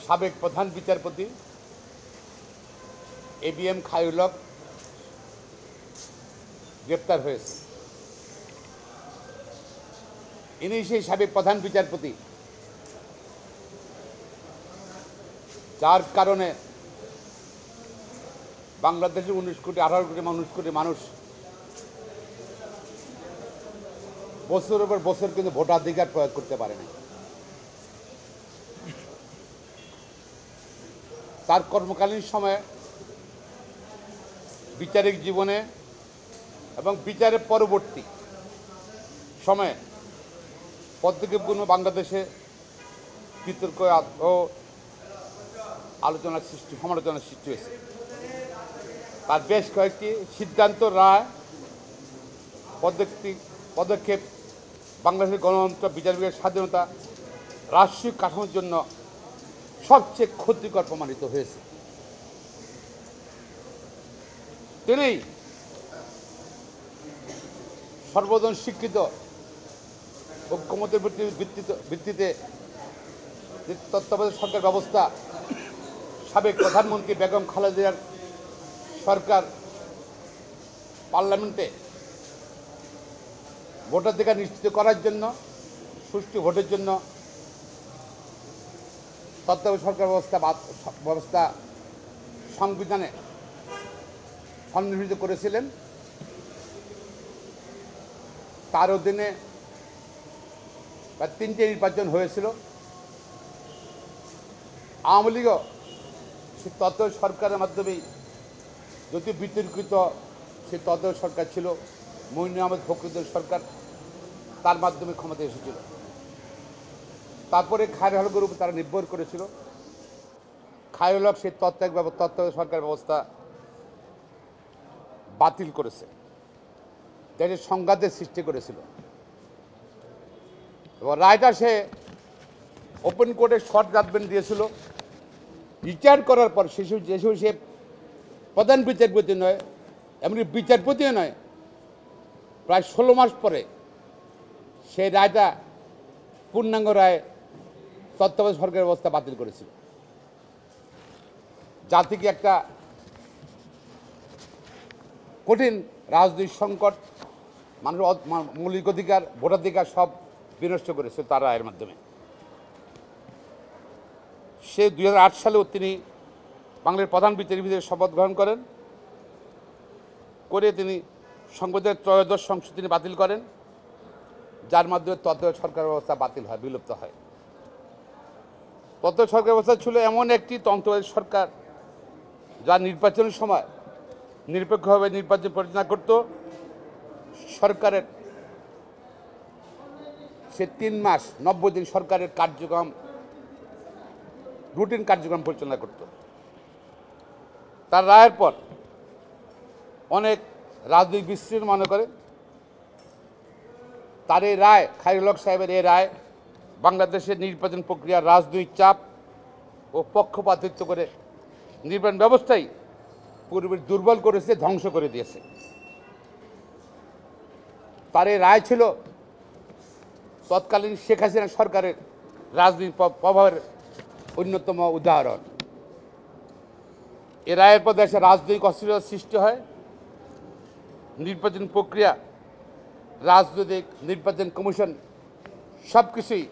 সাবেক প্রধান বিচারপতি ABM খায়রুল হক গ্রেপ্তার হয়েছে। ইনি সেই সাবেক প্রধান বিচারপতি যার কারণে বাংলাদেশের 19 কোটি 18 কোটি মানুষ বছরের পর বছর কিন্তু ভোটাধিকার প্রয়োগ করতে পারে না। তার কর্মকালীন সময়ে বিচারিক জীবনে এবং বিচারের পরবর্তী সময়ে পদক্ষেপগুলো বাংলাদেশে বিতর্ক ও সমালোচনার সৃষ্টি হয়েছে। তার বেশ কয়েকটি সিদ্ধান্ত, রায়, পদক্ষেপ বাংলাদেশের গণতন্ত্র, বিচার বিভাগের স্বাধীনতা, রাষ্ট্রীয় কাঠামোর জন্য সবচেয়ে ক্ষতিকর প্রমাণিত হয়েছে। তিনি সর্বজন স্বীকৃত ঐক্যমতের ভিত্তিতে তত্ত্বাবধায়ক সরকার ব্যবস্থা, সাবেক প্রধানমন্ত্রী বেগম খালেদা জিয়ার সরকার পার্লামেন্টে ভোটাধিকার নিশ্চিত করার জন্য, সুষ্ঠু ভোটের জন্য তত্ত্বাবধায়ক সরকার ব্যবস্থা সংবিধানে সন্নিবেশিত করেছিলেন। তার অধীনে প্রায় 3টে নির্বাচন হয়েছিল। আওয়ামী লীগও সেই তত্ত্বাবধায়ক সরকারের মাধ্যমেই, যদিও বিতর্কিত সেই তত্ত্বাবধায়ক সরকার ছিল, মঈন আহমেদ ফখরুদ্দিন সরকার, তার মাধ্যমে ক্ষমতায় এসেছিল। তারপরে খায়রুল হকের উপর তারা নির্ভর করেছিল। খায়রুল হক সেই তত্ত্বাবধায়ক সরকার ব্যবস্থা বাতিল করেছে, দেশের সংঘাতের সৃষ্টি করেছিল। এবং রায়টা সে ওপেন কোর্টে শর্ট জাজমেন্ট দিয়েছিল। বিচার করার পর যেসব সে প্রধান বিচারপতি নয়, এমনি বিচারপতিও নয়, প্রায় 16 মাস পরে সেই রায়টা পূর্ণাঙ্গ রায় তত্ত্বাবধায়ক সরকার ব্যবস্থা বাতিল করেছিল। জাতিকে একটা কঠিন রাজনৈতিক সংকট, মানুষের মৌলিক অধিকার, ভোটাধিকার সব বিনষ্ট করেছিল তার রায়ের মাধ্যমে। সে 2008 সালেও তিনি বাংলার প্রধান বিচারপতির শপথ গ্রহণ করেন, করে তিনি সংবিধানের 13শ সংশোধনী বাতিল করেন, যার মাধ্যমে তত্ত্বাবধায়ক সরকার ব্যবস্থা বাতিল হয়, বিলুপ্ত হয়। তত্ত্বাবধায়ক সরকার ব্যবস্থা ছিল এমন একটি তন্ত্রবাদী সরকার যা নির্বাচনের সময় নিরপেক্ষভাবে নির্বাচন পরিচালনা করত। সরকারের সে 3 মাস 90 দিন সরকারের রুটিন কার্যক্রম পরিচালনা করত। তার রায়ের পর অনেক রাজনৈতিক বিশ্লেষণ মনে করে তার এই রায়, খায়রুল হক সাহেবের এই রায় বাংলাদেশের নির্বাচন প্রক্রিয়ার রাজনৈতিক চাপ ও পক্ষপাতিত্ব করে নির্বাচন ব্যবস্থাই পূর্বে দুর্বল করেছে, ধ্বংস করে দিয়েছে। তার এই রায় ছিল তৎকালীন শেখ হাসিনা সরকারের রাজনৈতিক প্রভাবের অন্যতম উদাহরণ। এ রায়ের পর দেশে রাজনৈতিক অস্থিরতার সৃষ্টি হয়। নির্বাচন প্রক্রিয়া, রাজনৈতিক নির্বাচন কমিশন সব কিছুই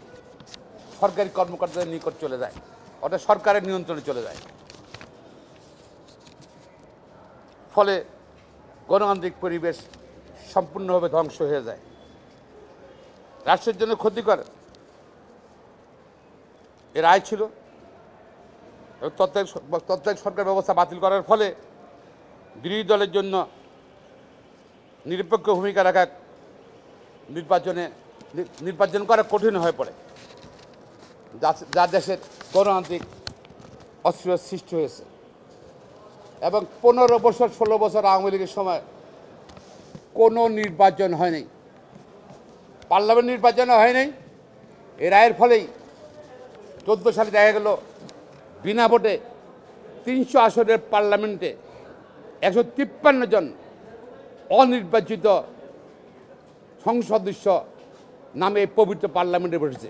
সরকারি কর্মকর্তাদের নিকট চলে যায়, অর্থাৎ সরকারের নিয়ন্ত্রণে চলে যায়। ফলে গণতান্ত্রিক পরিবেশ সম্পূর্ণভাবে ধ্বংস হয়ে যায়, রাষ্ট্রের জন্য ক্ষতিকর এ রায় ছিল। তত্ত্বাবধায়ক সরকার ব্যবস্থা বাতিল করার ফলে বিরোধী দলের জন্য নিরপেক্ষ ভূমিকা রাখা, নির্বাচন করা কঠিন হয়ে পড়ে, যা দেশের গণতান্ত্রিক অস্থিরতার সৃষ্টি হয়েছে। এবং 15 বছর 16 বছর আওয়ামী লীগের সময় কোনো নির্বাচন হয়নি, পার্লামেন্ট নির্বাচনও হয়নি। এ রায়ের ফলেই 14 সালে দেখা গেল বিনা ভোটে 300 আসনের পার্লামেন্টে 153 জন অনির্বাচিত সংসদ সদস্য নামে পবিত্র পার্লামেন্টে বসেছে।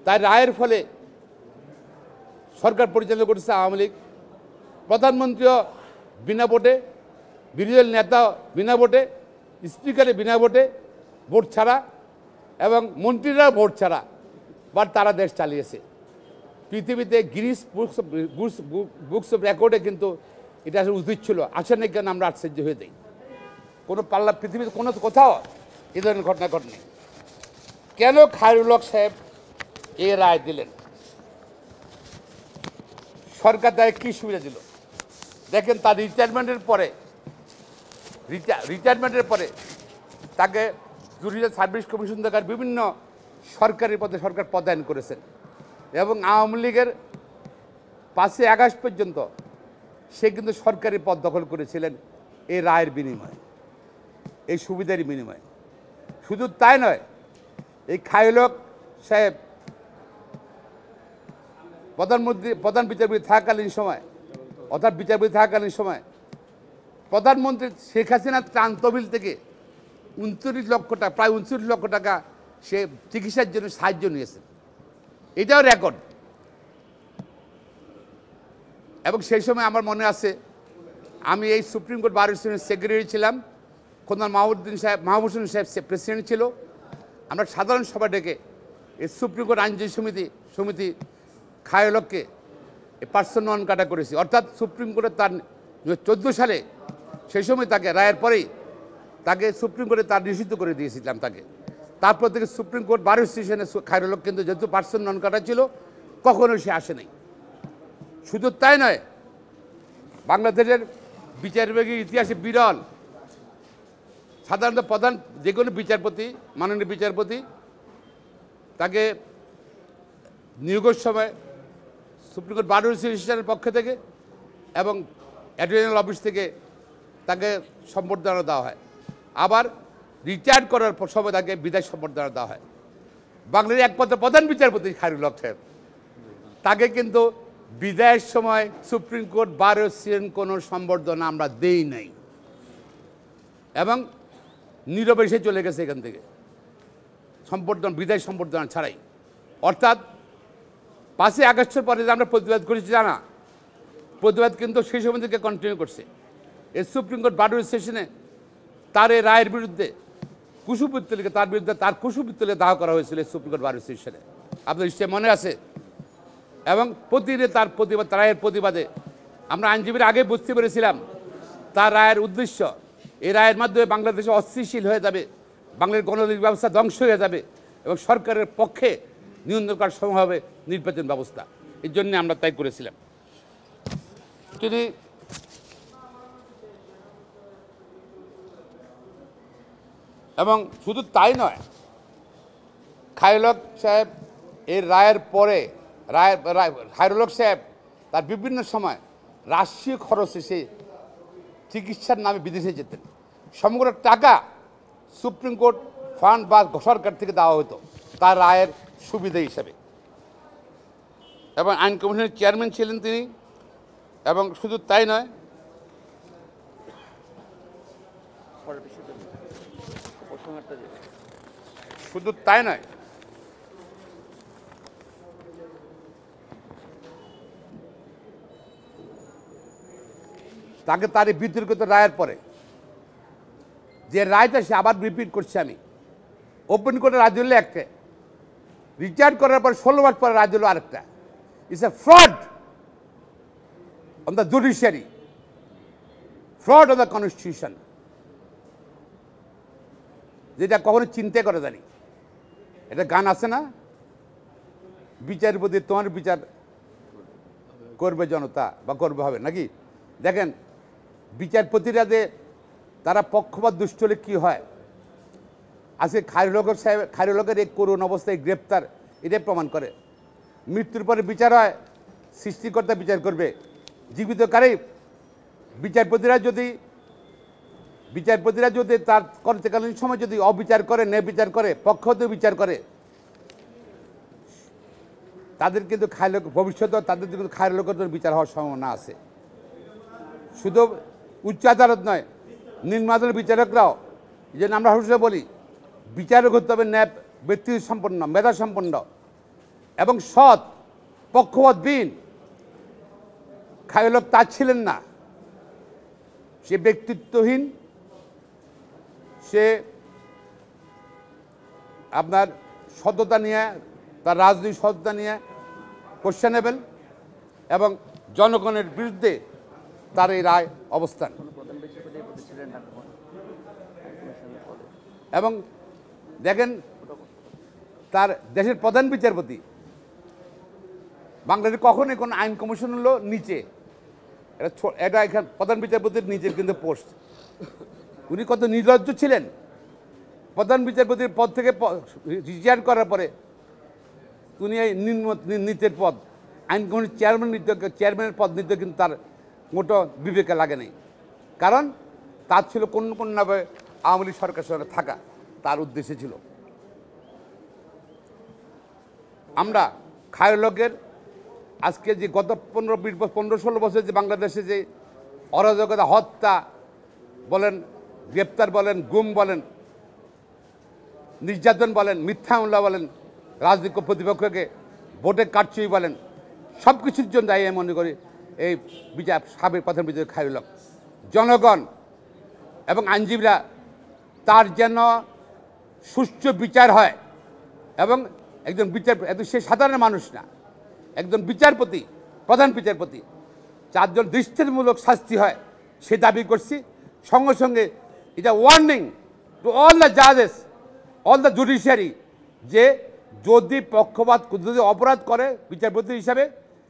তাই রায়ের ফলে সরকার পরিচালনা করেছে আওয়ামী লীগ, প্রধানমন্ত্রীও বিনা ভোটে, বিরোধী দল নেতা বিনা ভোটে, স্পিকারে বিনা ভোটে, ভোট ছাড়া, এবং মন্ত্রীরা ভোট ছাড়া বাট তারা দেশ চালিয়েছে। পৃথিবীতে গিনিস বুকস অফ রেকর্ডে কিন্তু এটা আসলে উচিত ছিল, আসে না কেন আমরা আশ্চর্য হয়ে যাই। কোনো পাল্লা পৃথিবীতে কোনো কোথাও এ ধরনের ঘটনা ঘটেনি। কেন খায়রুল হক সাহেব এ রায় দিলেন? সরকার তাকে কী সুবিধা দিল? দেখেন, তার রিটায়ারমেন্টের পরে তাকে জুডিশিয়াল সার্ভিস কমিশন দেখার বিভিন্ন সরকারি পদে সরকার পদায়ন করেছেন, এবং আওয়ামী লীগের 5ই আগস্ট পর্যন্ত সে কিন্তু সরকারি পদ দখল করেছিলেন এই রায়ের বিনিময়ে, এই সুবিধার বিনিময়ে। শুধু তাই নয়, এই খায়রুল হক সাহেব প্রধান বিচারপতি থাকাকালীন সময়, অর্থাৎ বিচারপতি থাকাকালীন সময় প্রধানমন্ত্রী শেখ হাসিনার ত্রাণ তহবিল থেকে 29 লক্ষ টাকা, প্রায় 29 লক্ষ টাকা সে চিকিৎসার জন্য সাহায্য নিয়েছেন। এটাও রেকর্ড। এবং সেই সময় আমার মনে আছে, আমি এই সুপ্রিম কোর্ট বার অ্যাসোসিয়েশনের সেক্রেটারি ছিলাম, খন্দকার মাহবুব সাহেব প্রেসিডেন্ট ছিল। আমরা সাধারণ সভা ডেকে এই সুপ্রিম কোর্ট আইনজীবী সমিতি খায়রুল হককে পার্সন নন কাটা করেছি। অর্থাৎ সুপ্রিম কোর্টে তার 14 সালে সেই সময় তাকে রায়ের পরেই তাকে সুপ্রিম কোর্টে তার নিষিদ্ধ করে দিয়েছিলাম তাকে। তারপর থেকে সুপ্রিম কোর্ট বার অ্যাসোসিয়েশনে খায়রুল হক কিন্তু যেহেতু পার্সন নন কাটা ছিল, কখনো সে আসে নাই। শুধু তাই নয়, বাংলাদেশের বিচার বিভাগের ইতিহাসে বিরল, সাধারণত প্রধান যে কোনো বিচারপতি, মাননীয় বিচারপতি তাকে নিয়োগের সময় সুপ্রিম কোর্ট বার অ্যাসোসিয়েশনের পক্ষ থেকে এবং অ্যাটর্নি অফিস থেকে তাকে সম্বর্ধনা দেওয়া হয়। আবার রিটায়ার করার সময় তাকে বিদায় সম্বর্ধনা দেওয়া হয়। বাংলাদেশের একমাত্র প্রধান বিচারপতি খায়রুল হক সাহেব, তাকে কিন্তু বিদায়ের সময় সুপ্রিম কোর্ট বার অ্যাসোসিয়েশন কোনো সম্বর্ধনা আমরা দেই নাই, এবং নীরবে এসে চলে গেছে এখান থেকে বিদায় সম্বর্ধনা ছাড়াই। অর্থাৎ 5ই আগস্টের পরে যে আমরা প্রতিবাদ করেছি জানা, প্রতিবাদ কিন্তু সেই সময় থেকে কন্টিনিউ করছে। এই সুপ্রিম কোর্ট বার অ্যাসোসিয়েশনে তার এই রায়ের বিরুদ্ধে তার কুশপুত্তলিকা দাহ করা হয়েছিল সুপ্রিম কোর্ট বার অ্যাসোসিয়েশনে, আপনার নিশ্চয় মনে আছে। এবং প্রতিদিনে তার রায়ের প্রতিবাদে আমরা আইনজীবীরা আগে বুঝতে পেরেছিলাম তার রায়ের উদ্দেশ্য, এই রায়ের মাধ্যমে বাংলাদেশে অস্থিতিশীল হয়ে যাবে, বাংলাদেশের গণতান্ত্রিক ব্যবস্থা ধ্বংস হয়ে যাবে, এবং সরকারের পক্ষে নিয়ন্ত্রণ করার সময় হবে নির্বাচন ব্যবস্থা। এই জন্য আমরা তাই করেছিলাম। তিনি এবং শুধু তাই নয়, খায়রুল হক সাহেব এই রায়ের পরে খায়রুল হক সাহেব তার বিভিন্ন সময় রাষ্ট্রীয় খরচে সে চিকিৎসার নামে বিদেশে যেতেন। সমগ্র টাকা সুপ্রিম কোর্ট ফান্ড বা সরকার থেকে দেওয়া হতো তার রায়ের সুবিধা হিসাবে। এবং আইন কমিশনের চেয়ারম্যান ছিলেন তিনি। এবং শুধু তাই নয়, তাকে তার এই বিতর্কিত রায়ের পরে যে রায়টা সে আবার রিপিট করছে, আমি ওপেন কোর্টে রায় দিল একটা, রিটায়ার করার পর 16 মাস পরে রায় দিল আরেকটা। It's a fraud on the judiciary, fraud on the constitution, যেটা কখনো চিন্তা করে জানি। এটা গান আছে না, বিচারপতি তোমার বিচার করবে জনতা, বা করবে হবে নাকি? দেখেন, বিচারপতিরা যে তারা পক্ষপাত দুষ্ট হলে কী হয়, আজকে খায়রুল হকের এই করুণ অবস্থায় গ্রেপ্তার এটাই প্রমাণ করে। মৃত্যুর পরে বিচার হয়, সৃষ্টিকর্তা বিচার করবে। জীবিতকালে বিচারপতিরা যদি তার কর্তৃকালীন সময় যদি অবিচার করে, ন্যায়বিচার করে, পক্ষপাত বিচার করে, তাদের কিন্তু ভবিষ্যতে তাদের কিন্তু খায়রুল হকের বিচার হওয়ার সম্ভাবনা আছে। শুধু উচ্চ আদালত নয়, নিম্ন আদালতের বিচারকরাও, এই জন্য আমরা সবসময় বলি বিচারক হতে হবে ন্যায় ব্যক্তি সম্পন্ন, মেধা সম্পন্ন এবং সৎ, পক্ষপাতবিহীন, খায়রুল হক তার ছিলেন না, সে ব্যক্তিত্বহীন, সে আপনার সততা নিয়ে, তার রাজনৈতিক সততা নিয়ে কোশ্চেনেবল, এবং জনগণের বিরুদ্ধে তার এই রায় অবস্থান। এবং দেখেন, তার দেশের প্রধান বিচারপতি, বাংলাদেশে কখনোই কোনো আইন কমিশন হলো নিচে, এটা এখানে প্রধান বিচারপতির নিচের কিন্তু পোস্ট। উনি কত নির্লজ্জ ছিলেন, প্রধান বিচারপতির পদ থেকে রিটায়ার করার পরে উনি এই নিচের পদ আইন কমিশনের চেয়ারম্যানের পদ নিতে কিন্তু তার মোটো বিবেকে লাগে নাই। কারণ তার ছিল কোনোভাবে আওয়ামী লীগ সরকারের সঙ্গে থাকা, তার উদ্দেশ্য ছিল। আমরা খায়রুল হকের আজকে যে গত 15-16 বছর যে বাংলাদেশে যে অরাজকতা, হত্যা বলেন, গ্রেপ্তার বলেন, গুম বলেন, নির্যাতন বলেন, মিথ্যা মামলা বলেন, রাজনৈতিক প্রতিপক্ষকে ভোটে কারচুপি বলেন, সব কিছুর জন্য দায়ী আমি মনে করি এই সাবেক প্রধান বিচারপতি খায়রুল হক। জনগণ এবং আইনজীবীরা তার যেন সুষ্ঠু বিচার হয়, এবং একজন সে সাধারণ মানুষ না, একজন বিচারপতি, প্রধান বিচারপতি, 4 জন দৃষ্টান্তমূলক শাস্তি হয় সে দাবি করছি। সঙ্গে সঙ্গে এটা ওয়ার্নিং টু অল দ্য জাজেস, অল দ্য জুডিশিয়ারি, যে যদি পক্ষপাত, যদি অপরাধ করে বিচারপতি হিসাবে,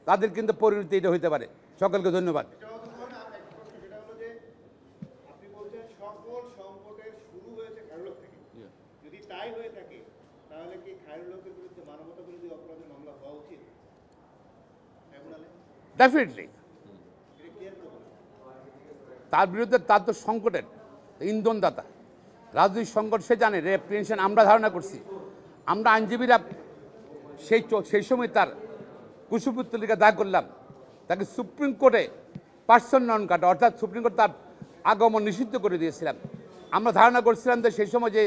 তাদের কিন্তু পরিণতি এটা হতে পারে। সকলকে ধন্যবাদ। ডেফিনেটলি তার বিরুদ্ধে, তার তো সংকটের ইন্ধনদাতা, রাজনৈতিক সংকট সে জানে, রেপ্রিহেনশন আমরা ধারণা করছি। আমরা আইনজীবীরা সেই সময় তার কুশপুত্তলিকা দায় করলাম, তাকে সুপ্রিম কোর্টে পার্সন নন কাটা, অর্থাৎ সুপ্রিম কোর্ট তার আগমন নিষিদ্ধ করে দিয়েছিলাম। আমরা ধারণা করছিলাম যে সেই সময় যে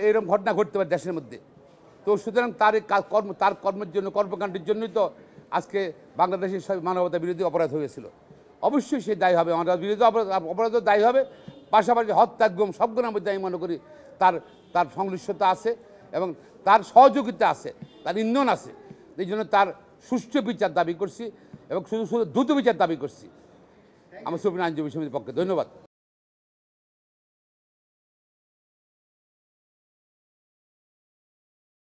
এরম ঘটনা ঘটতে পারে দেশের মধ্যে। তো সুতরাং তার কর্মের জন্য, কর্মকাণ্ডের জন্যই তো আজকে বাংলাদেশের সব মানবতা বিরোধী অপরাধ হয়েছিল। অবশ্যই সে দায়ী হবে, মানবতা বিরোধী অপরাধও দায়ী হবে, পাশাপাশি হত্যা, গুম সবগুলোর মধ্যে আমি মনে করি তার সংশ্লিষ্টতা আছে, এবং তার সহযোগিতা আছে, তার ইন্ধন আছে। এই জন্য তার সুষ্ঠু বিচার দাবি করছি, এবং শুধু দ্রুত বিচার দাবি করছি আমার সুপ্রিম আইনজীবী সমিতির পক্ষে। ধন্যবাদ।